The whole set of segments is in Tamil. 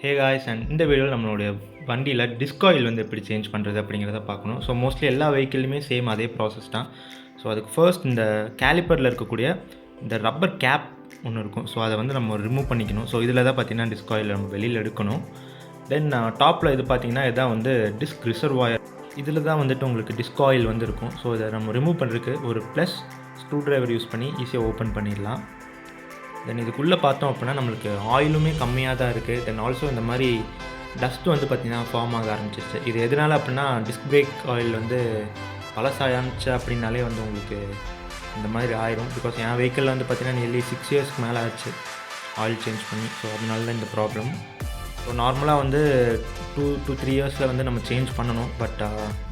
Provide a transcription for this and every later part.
ஹே காய்ஸ், அண்ட் இந்த வீடியோவில் நம்மளுடைய வண்டியில் டிஸ்க் ஆயில் வந்து எப்படி சேஞ்ச் பண்ணுறது அப்படிங்கிறத பார்க்கணும். ஸோ மோஸ்ட்லி எல்லா வெஹிக்கிள்லையுமே சேம் அதே ப்ராசஸ் தான். ஸோ அதுக்கு ஃபர்ஸ்ட் இந்த கேலிப்பரில் இருக்கக்கூடிய இந்த ரப்பர் கேப் ஒன்று இருக்கும். ஸோ அதை வந்து நம்ம ரிமூவ் பண்ணிக்கணும். ஸோ இதில் தான் பார்த்திங்கன்னா டிஸ்க் ஆயில் நம்ம வெளியில் எடுக்கணும். தென் டாப்பில் இது பார்த்திங்கன்னா இதான் வந்து டிஸ்க் ரிசர்வாயர். இதில் தான் வந்துட்டு உங்களுக்கு டிஸ்க் ஆயில் வந்து இருக்கும். ஸோ இதை நம்ம ரிமூவ் பண்ணுறதுக்கு ஒரு ப்ளஸ் ஸ்க்ரூ ட்ரைவர் யூஸ் பண்ணி ஈஸியாக ஓப்பன் பண்ணிடலாம். தென் இதுக்குள்ளே பார்த்தோம் அப்படின்னா நம்மளுக்கு ஆயிலுமே கம்மியாக தான் இருக்குது. தென் ஆல்சோ இந்த மாதிரி டஸ்ட்டு வந்து பார்த்திங்கன்னா ஃபார்ம் ஆக ஆரம்பிச்சிருச்சு. இது எதனால் அப்படின்னா டிஸ்க் பிரேக் ஆயில் வந்து பழசாயாச்சு அப்படின்னாலே வந்து உங்களுக்கு இந்த மாதிரி ஆயிரும். பிகாஸ் என் வெஹிக்கிளில் வந்து பார்த்திங்கன்னா நியர்லி 6 இயர்ஸ்க்கு மேலே ஆச்சு ஆயில் சேஞ்ச் பண்ணி. ஸோ அதனால தான் இந்த ப்ராப்ளம். ஸோ நார்மலாக வந்து 2 to 3 இயர்ஸில் வந்து நம்ம சேஞ்ச் பண்ணணும். பட்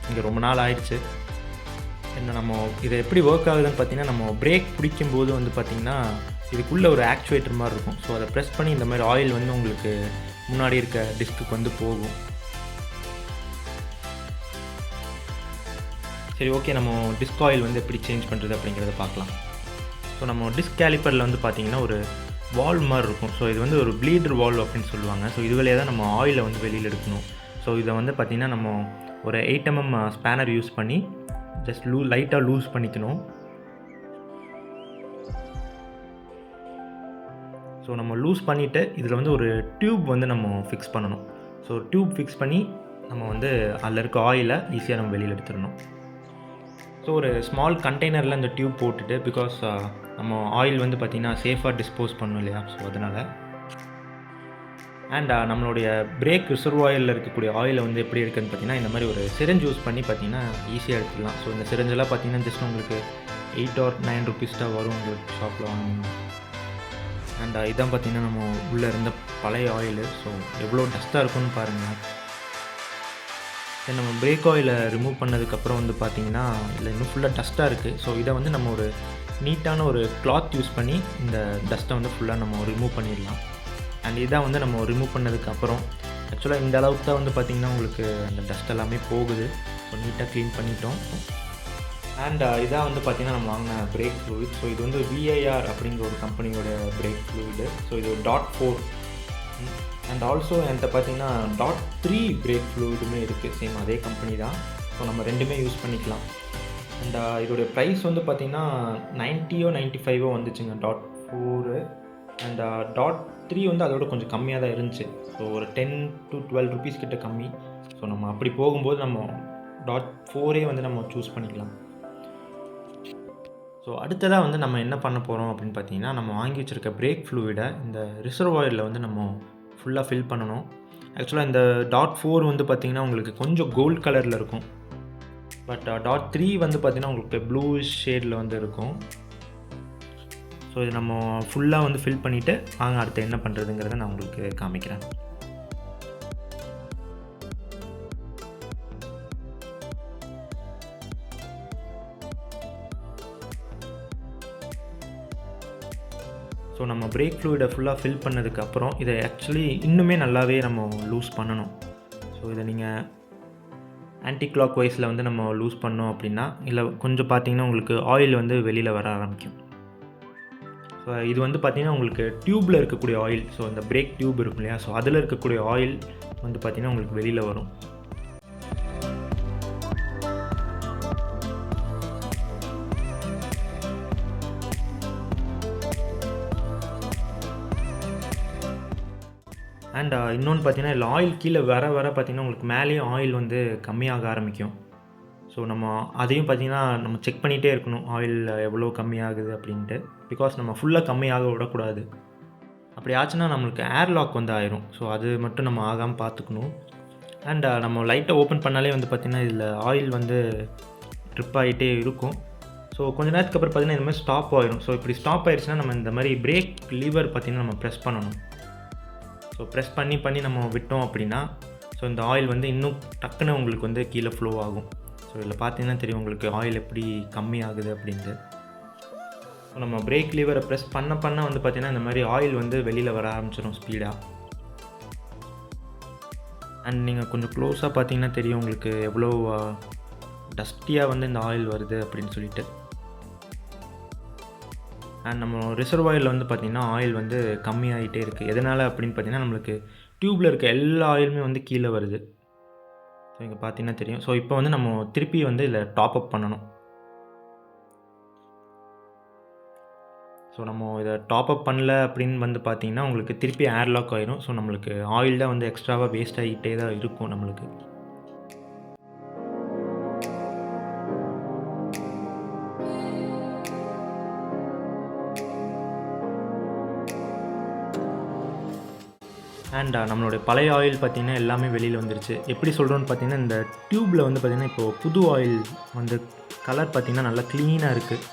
இங்கே ரொம்ப நாள் ஆயிடுச்சு. என்ன நம்ம இதை எப்படி ஒர்க் ஆகுதுன்னு பார்த்திங்கன்னா, நம்ம பிரேக் பிடிக்கும்போது வந்து பார்த்திங்கன்னா இதுக்குள்ளே ஒரு ஆக்சுவேட்டர் மாதிரி இருக்கும். ஸோ அதை ப்ரெஸ் பண்ணி இந்த மாதிரி ஆயில் வந்து உங்களுக்கு முன்னாடி இருக்க டிஸ்க்கு வந்து போகும். சரி, ஓகே, நம்ம டிஸ்க் ஆயில் வந்து எப்படி சேஞ்ச் பண்ணுறது அப்படிங்கிறத பார்க்கலாம். ஸோ நம்ம டிஸ்க் கேலிப்பரில் வந்து பார்த்திங்கன்னா ஒரு வால்வ் மாதிரி இருக்கும். ஸோ இது வந்து ஒரு ப்ளீடர் வால்வ் அப்படின்னு சொல்லுவாங்க. ஸோ இது வழியாக தான் நம்ம ஆயிலை வந்து வெளியில் எடுக்கணும். ஸோ இதை வந்து பார்த்திங்கன்னா நம்ம ஒரு 8 mm ஸ்பேனர் யூஸ் பண்ணி ஜஸ்ட் லைட்டாக லூஸ் பண்ணிக்கணும். ஸோ நம்ம லூஸ் பண்ணிவிட்டு இதில் வந்து ஒரு டியூப் வந்து நம்ம ஃபிக்ஸ் பண்ணணும். ஸோ டியூப் ஃபிக்ஸ் பண்ணி நம்ம வந்து அதில் இருக்க ஆயிலை ஈஸியாக நம்ம வெளியில் எடுத்துடணும். ஸோ ஒரு ஸ்மால் கண்டெய்னரில் இந்த டியூப் போட்டுட்டு, பிகாஸ் நம்ம ஆயில் வந்து பார்த்திங்கன்னா சேஃபாக டிஸ்போஸ் பண்ணணும் இல்லையா. ஸோ அதனால் அண்ட் நம்மளுடைய பிரேக் ரிசர்வாயரில் இருக்கக்கூடிய ஆயிலை வந்து எப்படி இருக்குதுன்னு பார்த்திங்கன்னா, இந்த மாதிரி ஒரு சிரஞ்ச் யூஸ் பண்ணி பார்த்திங்கன்னா ஈஸியாக எடுத்துக்கலாம். ஸோ இந்த சிரஞ்செல்லாம் பார்த்திங்கன்னா ஜஸ்ட் உங்களுக்கு 8 or 9 rupees தான் வரும் உங்களுக்கு ஷாப்பில் வாங்கணும். அண்ட் இதான் பார்த்திங்கன்னா நம்ம உள்ளே இருந்த பழைய ஆயிலு. ஸோ எவ்வளோ டஸ்ட்டாக இருக்குன்னு பாருங்கள். தென் நம்ம பிரேக் ஆயிலை ரிமூவ் பண்ணதுக்கப்புறம் வந்து பார்த்திங்கன்னா இதில் இன்னும் ஃபுல்லாக டஸ்ட்டாக இருக்குது. ஸோ இதை வந்து நம்ம ஒரு நீட்டான ஒரு கிளாத் யூஸ் பண்ணி இந்த டஸ்ட்டை வந்து ஃபுல்லாக நம்ம ரிமூவ் பண்ணிடலாம். அண்ட் இதான் வந்து நம்ம ரிமூவ் பண்ணதுக்கப்புறம் ஆக்சுவலாக இந்த அளவுக்கு தான் வந்து பார்த்திங்கன்னா உங்களுக்கு அந்த டஸ்ட் எல்லாமே போகுது. ஸோ நீட்டாக க்ளீன் பண்ணிட்டோம். அண்ட் இதான் வந்து பார்த்திங்கன்னா நம்ம வாங்கின பிரேக் ஃப்ளூயிட். ஸோ இது வந்து VIR அப்படிங்கிற ஒரு கம்பெனியோட பிரேக் ஃப்ளூயிடு. ஸோ இது ஒரு .4 அண்ட் ஆல்சோ என்கிட்ட பார்த்திங்கன்னா .3 பிரேக் ஃப்ளூயிடுமே இருக்குது. சேம் அதே கம்பெனி தான். ஸோ நம்ம ரெண்டுமே யூஸ் பண்ணிக்கலாம். அண்ட் இதோடைய ப்ரைஸ் வந்து பார்த்திங்கன்னா 90 or 95 வந்துச்சுங்க .4. அண்ட் .3 வந்து அதோட கொஞ்சம் கம்மியாக தான் இருந்துச்சு. ஸோ ஒரு 10 to 12 rupees கிட்ட கம்மி. ஸோ நம்ம அப்படி போகும்போது நம்ம .4 வந்து நம்ம சூஸ் பண்ணிக்கலாம். ஸோ அடுத்ததாக வந்து நம்ம என்ன பண்ண போகிறோம் அப்படின்னு பார்த்தீங்கன்னா, நம்ம வாங்கி வச்சுருக்க பிரேக் ஃப்ளூயிடை இந்த ரிசர்வாயரில் வந்து நம்ம ஃபுல்லாக ஃபில் பண்ணணும். ஆக்சுவலாக இந்த .4 வந்து பார்த்திங்கன்னா உங்களுக்கு கொஞ்சம் கோல்ட் கலரில் இருக்கும். பட் .3 வந்து பார்த்திங்கன்னா உங்களுக்கு ப்ளூஷ் ஷேடில் வந்து இருக்கும். ஸோ இது நம்ம ஃபுல்லாக வந்து ஃபில் பண்ணிவிட்டு வாங்க அடுத்து என்ன பண்ணுறதுங்கிறத நான் உங்களுக்கு காமிக்கிறேன். ஸோ நம்ம பிரேக் ஃப்ளூயிடை ஃபுல்லாக ஃபில் பண்ணதுக்கப்புறம் இதை ஆக்சுவலி இன்னுமே நல்லாவே நம்ம லூஸ் பண்ணணும். ஸோ இதை நீங்கள் ஆன்டி கிளாக் வைஸில் வந்து நம்ம லூஸ் பண்ணோம் அப்படின்னா, இல்லை கொஞ்சம் பார்த்திங்கன்னா உங்களுக்கு ஆயில் வந்து வெளியில் வர ஆரம்பிக்கும். ஸோ இது வந்து பார்த்திங்கன்னா உங்களுக்கு டியூப்பில் இருக்கக்கூடிய ஆயில். ஸோ இந்த பிரேக் டியூப் இருக்கும் இல்லையா. ஸோ அதில் இருக்கக்கூடிய ஆயில் வந்து பார்த்திங்கன்னா உங்களுக்கு வெளியில் வரும். அண்ட் இன்னொன்று பார்த்திங்கன்னா இல்லை ஆயில் கீழே வர பார்த்திங்கன்னா உங்களுக்கு மேலேயும் ஆயில் வந்து கம்மியாக ஆரம்பிக்கும். ஸோ நம்ம அதையும் பார்த்திங்கன்னா நம்ம செக் பண்ணிகிட்டே இருக்கணும் ஆயில் எவ்வளோ கம்மியாகுது அப்படின்ட்டு. பிகாஸ் நம்ம ஃபுல்லாக கம்மியாக விடக்கூடாது. அப்படி ஆச்சுன்னா நம்மளுக்கு ஏர் லாக் வந்து ஆயிரும். ஸோ அது மட்டும் நம்ம ஆகாமல் பார்த்துக்கணும். அண்ட் நம்ம லைட்டை ஓப்பன் பண்ணாலே வந்து பார்த்திங்கன்னா இதில் ஆயில் வந்து ட்ரிப் ஆகிட்டே இருக்கும். ஸோ கொஞ்ச நேரத்துக்கு அப்புறம் பார்த்திங்கன்னா இந்த மாதிரி ஸ்டாப் ஆயிரும். ஸோ இப்படி ஸ்டாப் ஆயிடுச்சுன்னா நம்ம இந்த மாதிரி பிரேக் லீவர் பார்த்திங்கன்னா நம்ம ப்ரெஸ் பண்ணணும். ஸோ ப்ரெஸ் பண்ணி நம்ம விட்டோம் அப்படின்னா ஸோ இந்த ஆயில் வந்து இன்னும் டக்குன்னு உங்களுக்கு வந்து கீழே ஃப்ளோ ஆகும். ஸோ இதில் பார்த்தீங்கன்னா தெரியும் உங்களுக்கு ஆயில் எப்படி கம்மி ஆகுது அப்படின்ட்டு. ஸோ நம்ம பிரேக் லீவரை ப்ரெஸ் பண்ண வந்து பார்த்திங்கன்னா இந்த மாதிரி ஆயில் வந்து வெளியில் வர ஆரம்பிச்சிடும் ஸ்பீடாக. அண்ட் நீங்கள் கொஞ்சம் க்ளோஸாக பார்த்தீங்கன்னா தெரியும் உங்களுக்கு எவ்வளோ டஸ்டியாக வந்து இந்த ஆயில் வருது அப்படின்னு சொல்லிட்டு. அண்ட் நம்ம ரிசர்வாயரில் வந்து பார்த்திங்கன்னா ஆயில் வந்து கம்மியாகிட்டே இருக்குது. எதனால் அப்படின்னு பார்த்திங்கன்னா நம்மளுக்கு டியூப்பில் இருக்க எல்லா ஆயிலுமே வந்து கீழே வருது. ஸோ இங்கே பார்த்தீங்கன்னா தெரியும். ஸோ இப்போ வந்து நம்ம திருப்பி வந்து இதில் டாப் அப் பண்ணணும். ஸோ நம்ம இதை டாப் அப் பண்ணல அப்படின்னு வந்து பார்த்தீங்கன்னா உங்களுக்கு திருப்பி ஏர்லாக் ஆயிரும். ஸோ நம்மளுக்கு ஆயில் தான் வந்து எக்ஸ்ட்ராவாக வேஸ்ட் ஆகிட்டே தான் இருக்கும் நம்மளுக்கு. அண்ட் நம்மளுடைய பழைய ஆயில் பார்த்திங்கன்னா எல்லாமே வெளியில் வந்துருச்சு. எப்படி சொல்கிறோன்னு பார்த்தீங்கன்னா இந்த டியூப்பில் வந்து பார்த்திங்கன்னா இப்போது புது ஆயில் வந்து கலர் பார்த்திங்கன்னா நல்லா க்ளீனாக இருக்குது.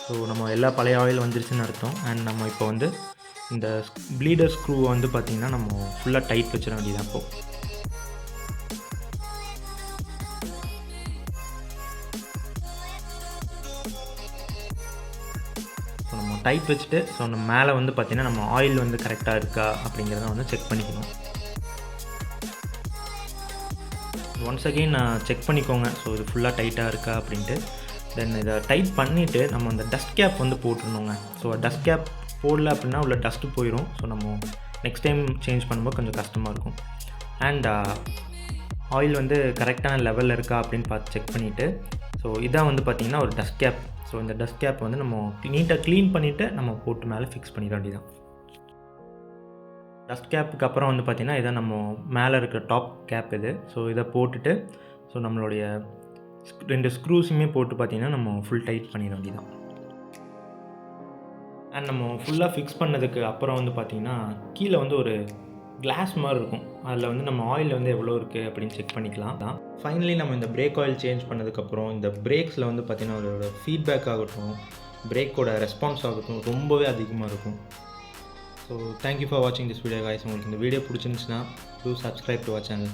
ஸோ நம்ம எல்லா பழைய ஆயில் வந்துருச்சுன்னு அர்த்தம். அண்ட் நம்ம இப்போ வந்து இந்த ப்ளீடர் ஸ்க்ரூ வந்து பார்த்திங்கன்னா நம்ம ஃபுல்லாக டைட் வச்சிட வேண்டியதான் இப்போது. ஸோ நம்ம டைட் வச்சுட்டு ஸோ நம்ம மேலே வந்து பார்த்திங்கன்னா நம்ம ஆயில் வந்து கரெக்டாக இருக்கா அப்படிங்கிறத வந்து செக் பண்ணிக்கணும். ஒன்ஸ் அகெயின் செக் பண்ணிக்கோங்க. ஸோ இது ஃபுல்லாக டைட்டாக இருக்கா அப்படின்ட்டு. தென் இதை டைட் பண்ணிவிட்டு நம்ம அந்த டஸ்ட் கேப் வந்து போட்டுருணுங்க. ஸோ டஸ்ட் கேப் போடல அப்படின்னா உள்ள டஸ்ட்டு போயிடும். ஸோ நம்ம நெக்ஸ்ட் டைம் சேஞ்ச் பண்ணும்போது கொஞ்சம் கஷ்டமாக இருக்கும். அண்ட் ஆயில் வந்து கரெக்டான லெவலில் இருக்கா அப்படின்னு பார்த்து செக் பண்ணிவிட்டு ஸோ இதான் வந்து பார்த்திங்கன்னா ஒரு டஸ்ட் கேப். ஸோ இந்த டஸ்ட் கேப் வந்து நம்ம நீட்டாக க்ளீன் பண்ணிவிட்டு நம்ம போட்டு மேலே ஃபிக்ஸ் பண்ணிட வேண்டியதான். டஸ்ட் கேப்புக்கு அப்புறம் வந்து பார்த்திங்கன்னா இதான் நம்ம மேலே இருக்கிற டாப் கேப் இது. ஸோ இதை போட்டுட்டு ஸோ நம்மளுடைய 2 ஸ்க்ரூஸுமே போட்டு பார்த்திங்கன்னா நம்ம ஃபுல் டைட் பண்ணிட வேண்டியதான். அண்ட் நம்ம ஃபுல்லாக ஃபிக்ஸ் பண்ணதுக்கு அப்புறம் வந்து பார்த்திங்கன்னா கீழே வந்து ஒரு கிளாஸ் மாதிரி இருக்கும். அதில் வந்து நம்ம ஆயில் வந்து எவ்வளோ இருக்குது அப்படின்னு செக் பண்ணிக்கலாம் தான். ஃபைனலி நம்ம இந்த பிரேக் ஆயில் சேஞ்ச் பண்ணதுக்கப்புறம் இந்த பிரேக்ஸில் வந்து பார்த்திங்கன்னா அதோட ஃபீட்பேக் ஆகட்டும், பிரேக்கோட ரெஸ்பான்ஸ் ஆகட்டும் ரொம்பவே அதிகமாக இருக்கும். ஸோ தேங்க்யூ ஃபார் வாட்சிங் திஸ் வீடியோ காய்ஸ். உங்களுக்கு இந்த வீடியோ பிடிச்சிருந்துச்சுன்னா do subscribe to our channel.